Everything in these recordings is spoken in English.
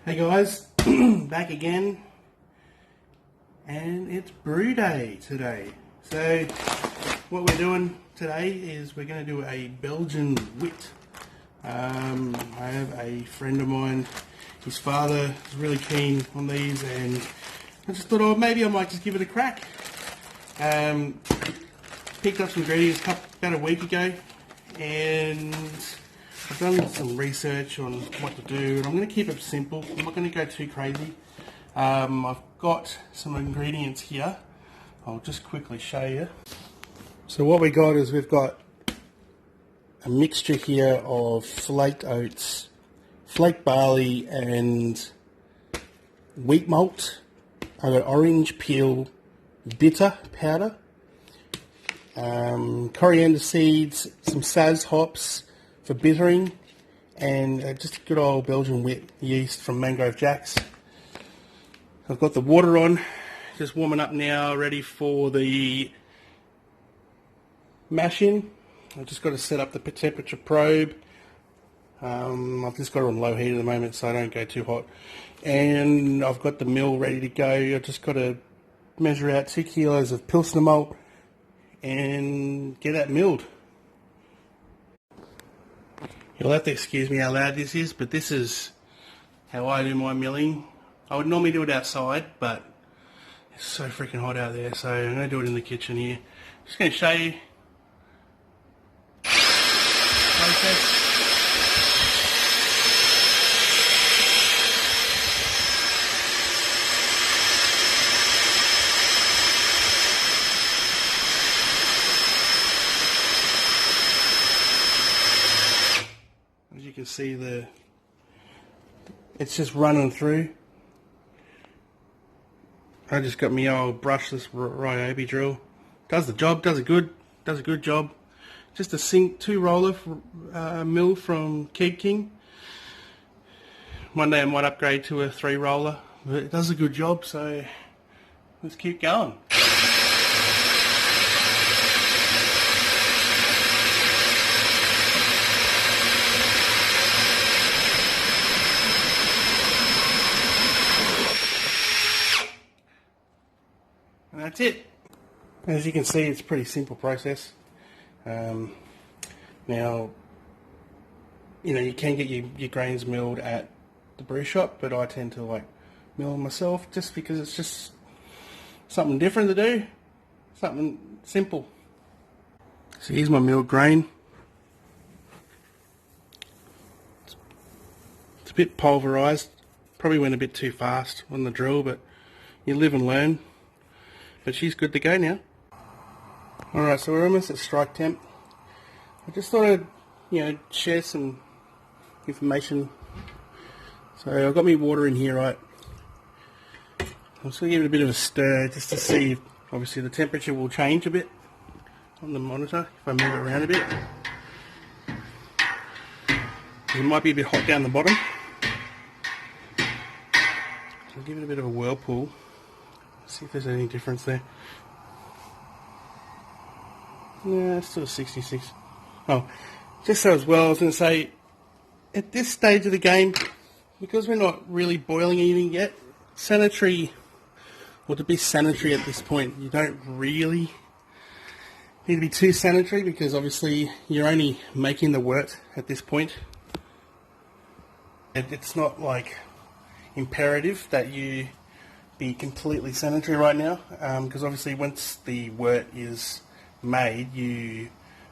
Hey guys, back again, and it's brew day today. So what we're doing today is we're going to do a Belgian wit. I have a friend of mine, his father is really keen on these, and I just thought, oh, maybe I might just give it a crack. Picked up some ingredients about a week ago, and I've done some research on what to do, and I'm going to keep it simple. I'm not going to go too crazy. I've got some ingredients here. I'll just quickly show you. So what we got is we've got a mixture here of flaked oats, flaked barley and wheat malt. I've got orange peel bitter powder, coriander seeds, some Saz hops for bittering, and just good old Belgian wit yeast from Mangrove Jacks. I've got the water on, just warming up now, ready for the mash in. I've just got to set up the temperature probe. I've just got it on low heat at the moment so I don't go too hot. And I've got the mill ready to go. I've just got to measure out 2 kilos of Pilsner malt and get that milled. You'll have to excuse me how loud this is, but this is how I do my milling. I would normally do it outside, but it's so freaking hot out there, so I'm going to do it in the kitchen here. Just going to show you the process. As you can see, it's just running through. I just got my old brushless Ryobi drill. Does the job, does a good job. Just a 2-roller mill from Keg King. One day I might upgrade to a 3-roller, but it does a good job, so let's keep going. And that's it. As you can see, it's a pretty simple process. Now, you can get your grains milled at the brew shop, but I tend to like mill them myself just because it's just something different to do, something simple. So here's my milled grain. It's a bit pulverized, probably went a bit too fast on the drill, but you live and learn. But she's good to go now. Alright, so we're almost at strike temp. I just thought I'd, share some information. So I've got my water in here, right? I'm just going to give it a bit of a stir just to see if, obviously, the temperature will change a bit on the monitor if I move it around a bit. It might be a bit hot down the bottom. So I'll give it a bit of a whirlpool. See if there's any difference there. Yeah, it's still 66. Oh, just so as well, I was going to say, at this stage of the game, because we're not really boiling anything yet, to be sanitary at this point, you don't really need to be too sanitary because obviously you're only making the wort at this point. It's not like imperative that you be completely sanitary right now, because obviously once the wort is made, you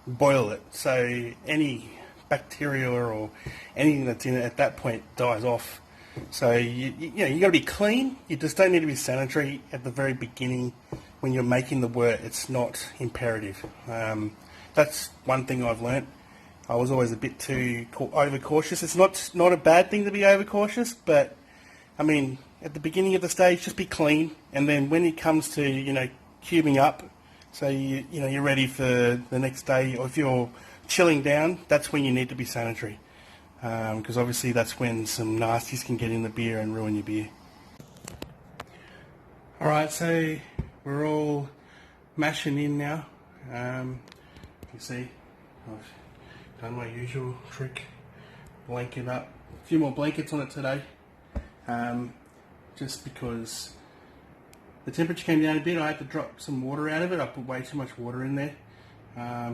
boil it, so any bacteria or anything that's in it at that point dies off. So you got to be clean. You just don't need to be sanitary at the very beginning when you're making the wort. It's not imperative. That's one thing I've learnt. I was always a bit too overcautious. It's not a bad thing to be overcautious, but I mean, at the beginning of the stage, just be clean, and then when it comes to cubing up, so you're ready for the next day, or if you're chilling down, that's when you need to be sanitary, because obviously that's when some nasties can get in the beer and ruin your beer. All right, so we're all mashing in now. You can see I've done my usual trick, blanket up. A few more blankets on it today. just because the temperature came down a bit. I had to drop some water out of it. I put way too much water in there.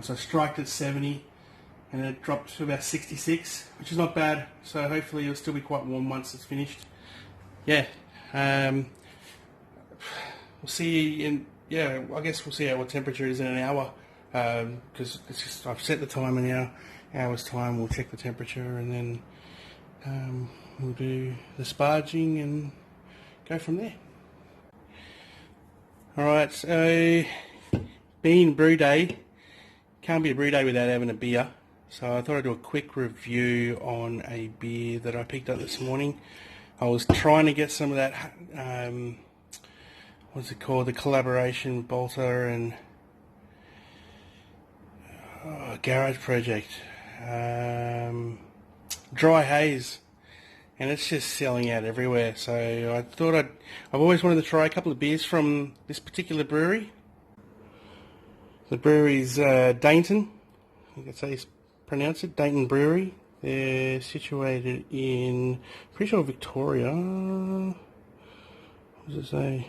So I striked at 70 and it dropped to about 66, which is not bad. So hopefully it'll still be quite warm once it's finished. Yeah, we'll see I guess we'll see what temperature is in an hour, because I've set the time in hour's time. We'll check the temperature and then we'll do the sparging and go from there. Alright, so being brew day, can't be a brew day without having a beer. So I thought I'd do a quick review on a beer that I picked up this morning. I was trying to get some of that, what's it called, the collaboration Bolter and Garage Project, Dry Haze, and it's just selling out everywhere. So I thought I've always wanted to try a couple of beers from this particular brewery. The brewery's Dainton, I think that's how you pronounce it, Dainton Brewery. They're situated in, pretty sure, Victoria. What does it say?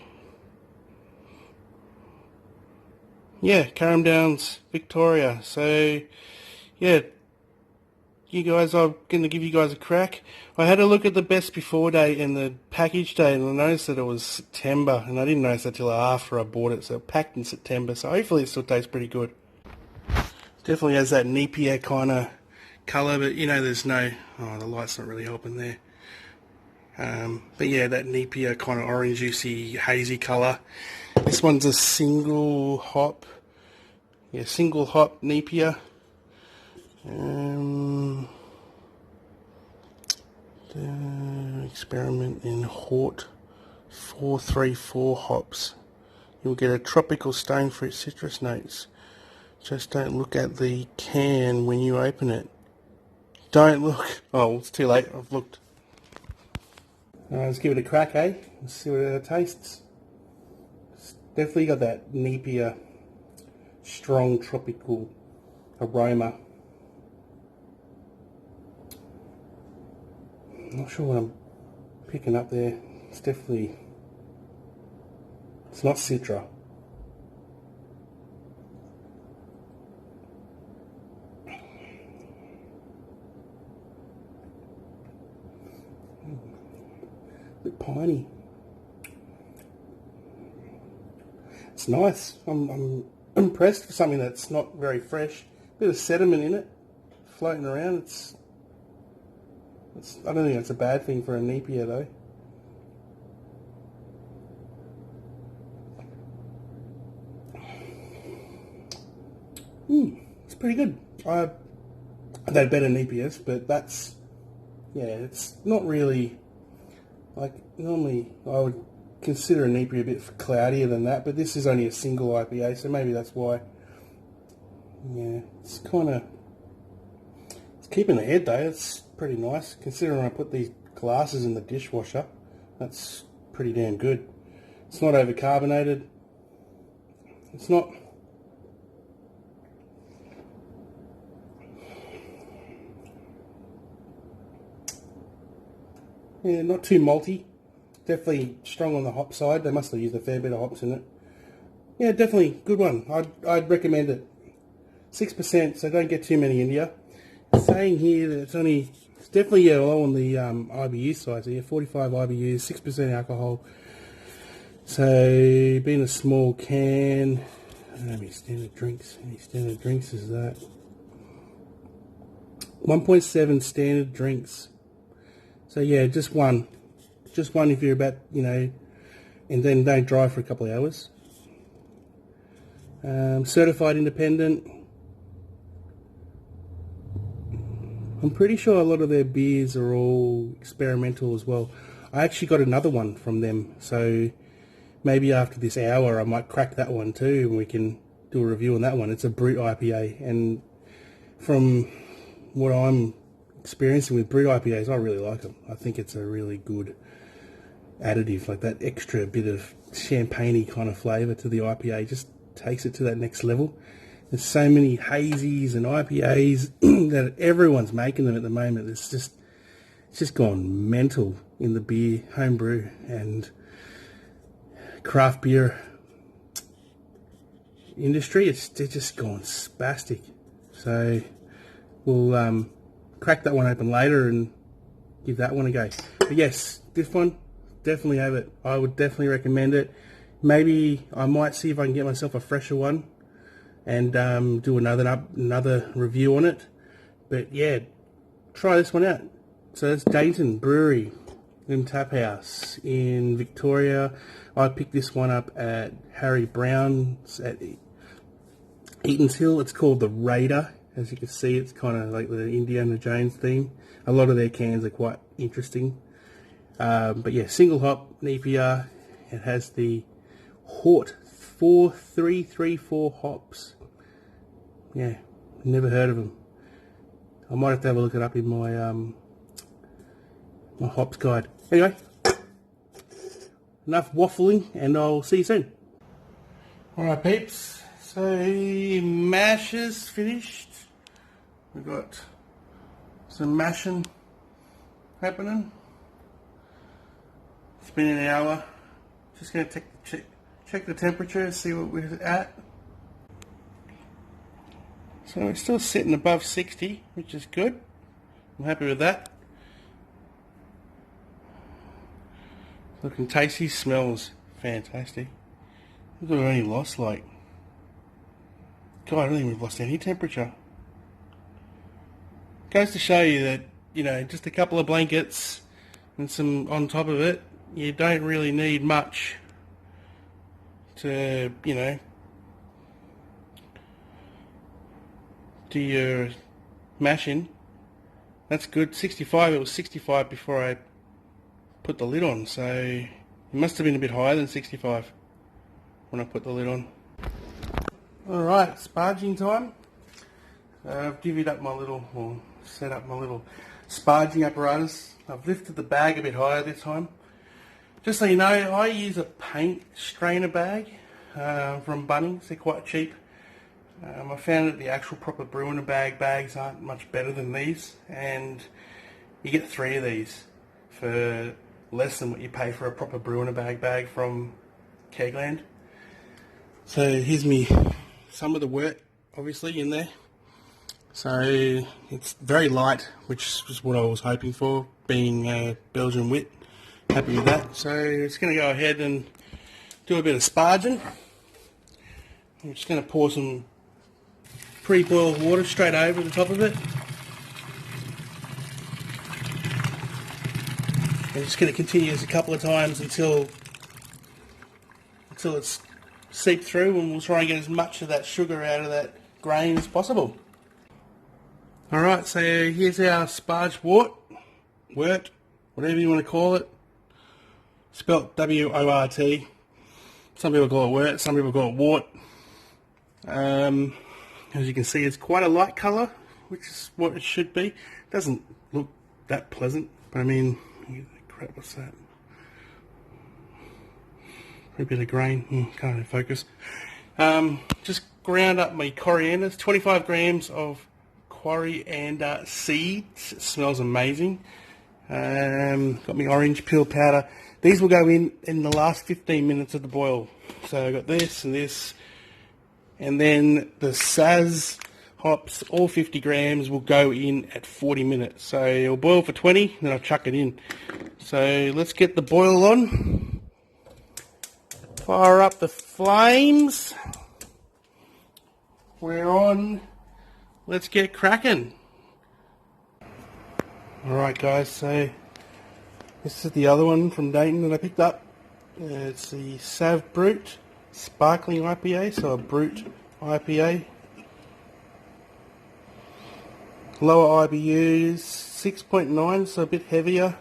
Yeah, Carrum Downs, Victoria. So, yeah, I'm going to give you guys a crack. I had a look at the best before date and the package date, and I noticed that it was September, and I didn't notice that till after I bought it, so it packed in September, so hopefully it still tastes pretty good. Definitely has that Napier kind of colour, but there's no, the light's not really helping there. But yeah, that Napier kind of orange juicy hazy colour. This one's a single hop Napier. The experiment in Hort 434 hops. You'll get a tropical stone fruit citrus notes. Just don't look at the can when you open it. Don't look. Oh, it's too late. I've looked. Let's give it a crack, eh? Let's see what it tastes. It's definitely got that Napier strong tropical aroma. I'm not sure what I'm picking up there. It's not Citra. A bit piney. It's nice. I'm impressed for something that's not very fresh. Bit of sediment in it, floating around. I don't think that's a bad thing for a Napier though. It's pretty good. I've had better Napiers, but it's not really, like, normally I would consider a Napier a bit cloudier than that, but this is only a single IPA, so maybe that's why. Yeah, it's keeping the head though. It's pretty nice, considering I put these glasses in the dishwasher. That's pretty damn good. It's not overcarbonated. It's not... Yeah, not too malty. Definitely strong on the hop side. They must have used a fair bit of hops in it. Yeah, definitely good one. I'd recommend it. 6%, so don't get too many in here. It's saying here that it's definitely low on the IBU side. So yeah, 45 IBUs, 6% alcohol. So being a small can, I don't know how many standard drinks. How many standard drinks is that? 1.7 standard drinks. So yeah, just one if you're about, and then don't dry for a couple of hours. Certified independent. I'm pretty sure a lot of their beers are all experimental as well. I actually got another one from them, so maybe after this hour I might crack that one too and we can do a review on that one. It's a brewed IPA, and from what I'm experiencing with brewed IPAs, I really like them. I think it's a really good additive, like that extra bit of champagne-y kind of flavour to the IPA just takes it to that next level. There's so many hazies and IPAs that everyone's making them at the moment. It's just gone mental. in the beer, homebrew and craft beer industry. They're just gone spastic. So we'll crack that one open later and give that one a go. But yes, this one, definitely have it. I would definitely recommend it. Maybe I might see if I can get myself a fresher one and do another review on it. But yeah, try this one out. So that's Dayton Brewery and Tap House in Victoria. I picked this one up at Harry Brown's at Eaton's Hill. It's called the Raider. As you can see, it's kind of like the Indiana Jones theme. A lot of their cans are quite interesting. But yeah, single hop EPR. It has the Hort 4334 hops. Yeah, never heard of them. I might have to have a look it up in my my hops guide. Anyway, enough waffling, and I'll see you soon. Alright peeps, so mash is finished. We've got some mashing happening. It's been an hour. Just going to check the temperature, see what we're at. So we're still sitting above 60, which is good. I'm happy with that. Looking tasty, smells fantastic. Look what I only lost, like, God, I don't think we've lost any temperature. Goes to show you that, you know, just a couple of blankets and some on top of it, you don't really need much to, you know, do your mashing. That's good. 65, it was 65 before I put the lid on, so it must have been a bit higher than 65 when I put the lid on. Alright, sparging time. I've divvied up my little, or set up my little sparging apparatus. I've lifted the bag a bit higher this time. Just so you know, I use a paint strainer bag from Bunnings. They're quite cheap. I found that the actual proper brew in a bag bags aren't much better than these, and you get 3 of these for less than what you pay for a proper brew in a bag from Kegland. So here's me, some of the wort obviously in there. So it's very light, which is what I was hoping for, being Belgian wit. Happy with that. So it's going to go ahead and do a bit of sparging. I'm just going to pour some pre-boiled water straight over the top of it. I'm just going to continue this a couple of times until it's seeped through, and we'll try and get as much of that sugar out of that grain as possible. Alright, so here's our sparge wort, whatever you want to call it. Spelt W-O-R-T. Some people call it wort, some people call it wort. As you can see, it's quite a light colour, which is what it should be. It doesn't look that pleasant, but I mean, crap, what's that? A bit of grain, can't focus. Just ground up my coriander, 25 grams of coriander seeds. It smells amazing. Got my orange peel powder. These will go in the last 15 minutes of the boil. So I've got this and this, and then the Saz hops, all 50 grams, will go in at 40 minutes. So it'll boil for 20, then I'll chuck it in. So let's get the boil on. Fire up the flames. We're on. Let's get cracking. Alright guys, so this is the other one from Dayton that I picked up. It's the Sav Brut Sparkling IPA, so a Brut IPA. Lower IBUs, 6.9, so a bit heavier.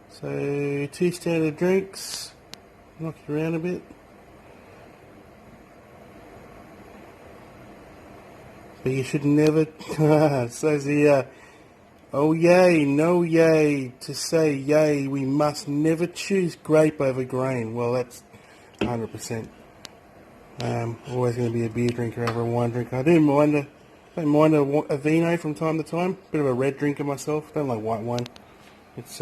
So 2 standard drinks. Knock it around a bit. But you should never, it says here, oh yay, no yay, to say yay, we must never choose grape over grain. Well, that's 100%. Always going to be a beer drinker over a wine drinker. I don't mind a vino from time to time. Bit of a red drinker myself. Don't like white wine. It's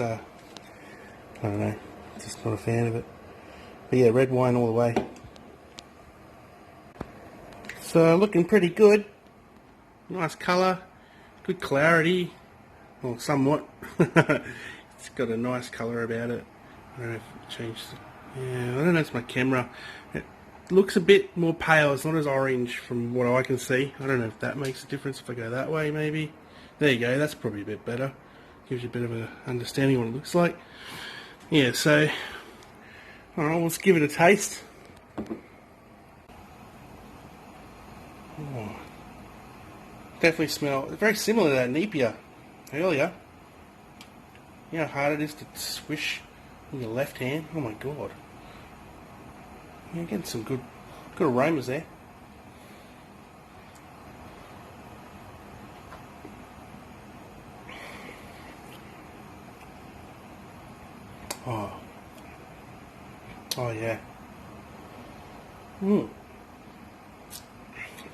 I don't know, just not a fan of it. But yeah, red wine all the way. So looking pretty good. Nice colour, good clarity, well, somewhat. It's got a nice colour about it. I don't know if it changed. Yeah, I don't know, it's my camera. It looks a bit more pale, it's not as orange from what I can see. I don't know if that makes a difference if I go that way maybe. There you go, that's probably a bit better. Gives you a bit of an understanding of what it looks like. Yeah, so, alright, let's give it a taste. Oh, definitely smell, very similar to that Nepia earlier. You know how hard it is to swish in your left hand? Oh my god. You're getting some good aromas there. Oh. Oh yeah.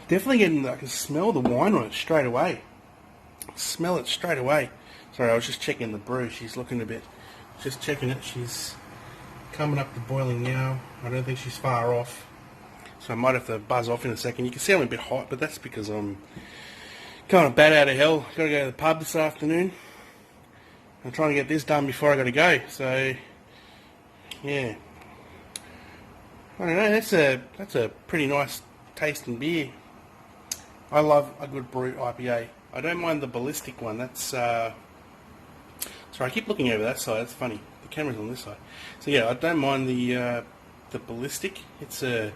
Definitely getting, I can smell the wine on it straight away. Smell it straight away. Sorry, I was just checking the brew. She's looking a bit, just checking it. She's coming up to boiling now. I don't think she's far off. So I might have to buzz off in a second. You can see I'm a bit hot, but that's because I'm kind of bat out of hell. Got to go to the pub this afternoon. I'm trying to get this done before I got to go. So, yeah. I don't know, that's a pretty nice tasting beer. I love a good brewed IPA. I don't mind the ballistic one. That's sorry, I keep looking over that side. That's funny. The camera's on this side. So yeah, I don't mind the ballistic. It's they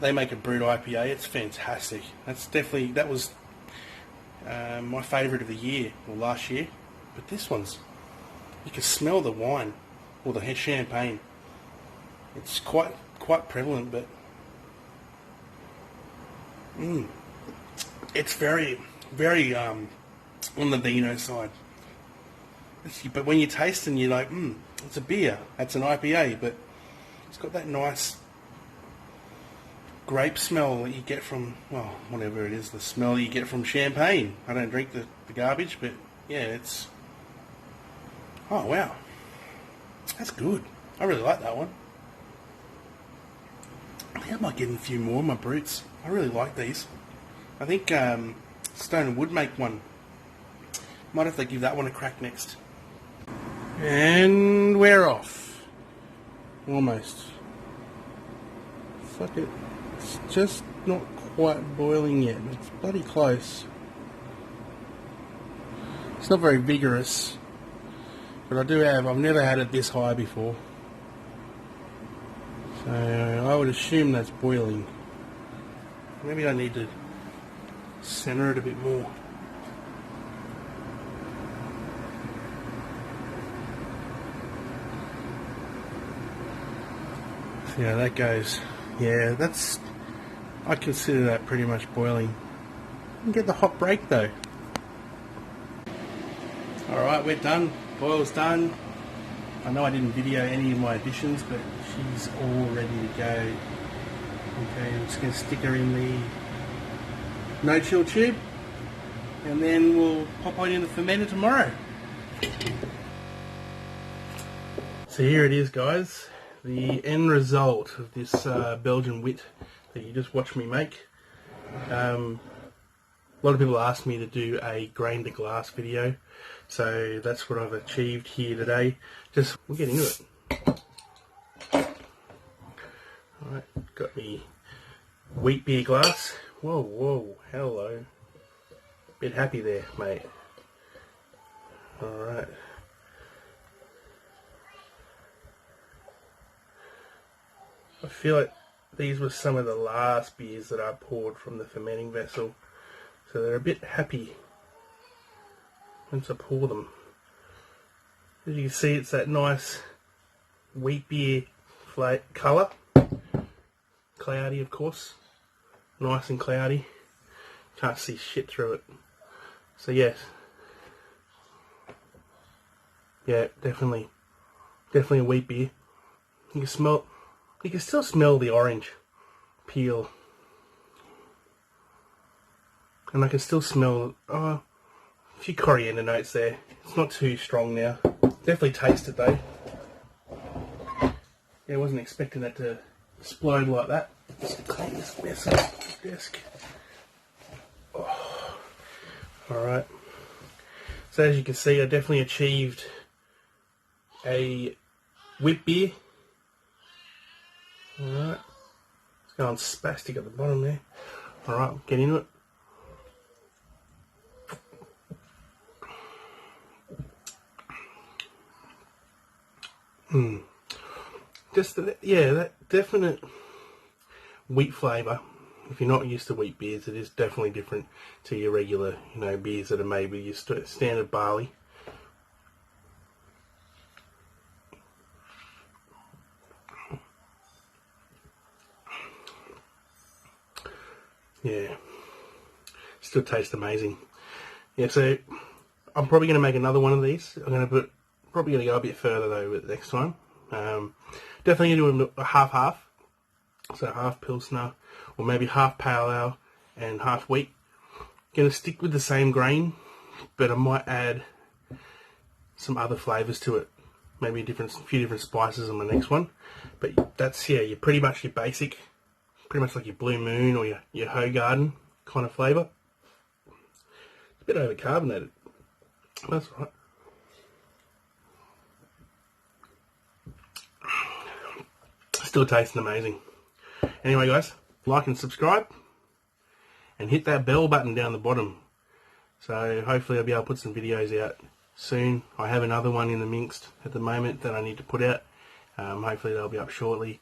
make a brewed IPA. It's fantastic. That was my favourite of the year or last year. But this one's, you can smell the wine or the champagne. It's quite prevalent, but it's very on the vino side. But when you taste and you're like, it's a beer. That's an IPA, but it's got that nice grape smell that you get from, well, whatever it is, the smell you get from champagne. I don't drink the garbage, but yeah, it's, oh wow, that's good. I really like that one. I think I might get in a few more of my brutes. I really like these. I think Stone Wood make one. Might have to give that one a crack next. And we're off. Almost. Fuck it. It's just not quite boiling yet. It's bloody close. It's not very vigorous. But I've never had it this high before. So I would assume that's boiling. Maybe I need to center it a bit more. See how that goes. Yeah, I consider that pretty much boiling. You can get the hot break though. Alright, we're done. Boil's done. I know I didn't video any of my additions, but she's all ready to go. Okay, I'm just going to stick her in the no-chill tube, and then we'll pop on in the fermenter tomorrow. So here it is, guys. The end result of this Belgian wit that you just watched me make. A lot of people asked me to do a grain to glass video, so that's what I've achieved here today. We'll get into it. Alright, got me wheat beer glass. Whoa, hello. Bit happy there, mate. Alright. I feel like these were some of the last beers that I poured from the fermenting vessel, so they're a bit happy once I pour them. As you can see, it's that nice wheat beer colour. Cloudy, of course. Nice and cloudy. Can't see shit through it. So yes. Yeah, definitely a wheat beer. You can still smell the orange peel. And I can still smell a few coriander notes there. It's not too strong now. Definitely taste it though. Yeah, I wasn't expecting that to explode like that. Let's clean this mess off the desk. Oh. Alright. So as you can see, I definitely achieved a WitBier. Alright. It's going spastic at the bottom there. Alright, get into it. Just that definite wheat flavour. If you're not used to wheat beers, it is definitely different to your regular, beers that are made with your standard barley. Yeah, still tastes amazing. Yeah, so I'm probably going to make another one of these. Probably going to go a bit further though with next time. Definitely going to do a half-half. So half Pilsner, or maybe half Pale Ale and half wheat. Going to stick with the same grain, but I might add some other flavours to it. Maybe a few different spices on the next one. But that's, yeah, you're pretty much your basic, pretty much like your Blue Moon or your Hoegaarden kind of flavour. It's a bit overcarbonated. That's all right. Still tasting amazing. Anyway guys, like and subscribe and hit that bell button down the bottom. So hopefully I'll be able to put some videos out soon. I have another one in the mixed at the moment that I need to put out. Hopefully they'll be up shortly.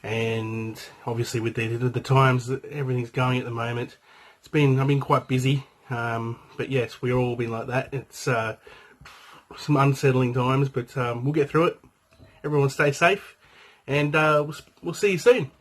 And obviously with the times that everything's going at the moment, I've been quite busy. But yes, we've all been like that. It's some unsettling times, but we'll get through it. Everyone stay safe, and we'll see you soon.